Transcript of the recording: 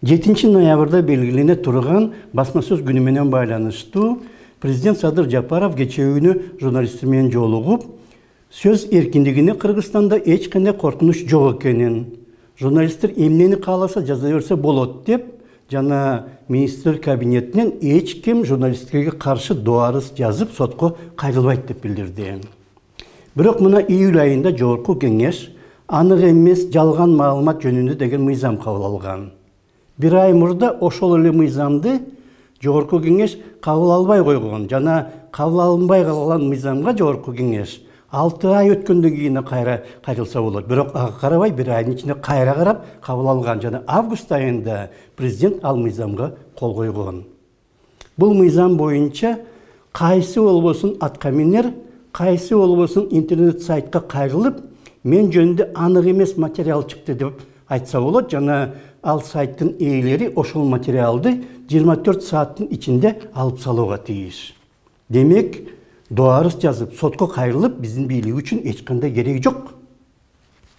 7 ноябрда белгилене турган басма-сөз күнү менен байланыштуу президент Садыр Жапаров кечээ журналисттер менен жолугуп, сөз эркиндигине Кыргызстанда эч кандай коркунуч жок экенин, журналисттер эмнени кааласа жаза берсе болот деп, жана министр кабинетинен эч ким журналисттерге каршы дуарыз жазып сотко кайрылбайт деп билдирди. Бирок мына июль айында жогорку кеңеш анык эмес жалган маалымат жөнүндө деген мыйзам кабыл алган. Bir ay murda ошол эле мыйзамды жогорку кеңеш кабыл албай койгон жана кабыл алынбай калган мыйзамга жогорку кеңеш 6 ай өткөндөн кийин кайрылса болот. Бирок ага карабай 1 айдын ичинде кайра карап кабыл алган жана август айында президент ал мыйзамга кол койгон. Бул мыйзам боюнча кайсы болбосун аткаминер, кайсы болбосун интернет сайтка кайрылып, мен жөнүндө анык эмес материал чыкты деп айтса болот жана ал сайттын ээлери ошол материалды 24 сааттын ичинде алып салууга тийиш. Демек, дуарыз жазып сотко кайрылып биздин бийлик үчүн эч кандай кереги жок.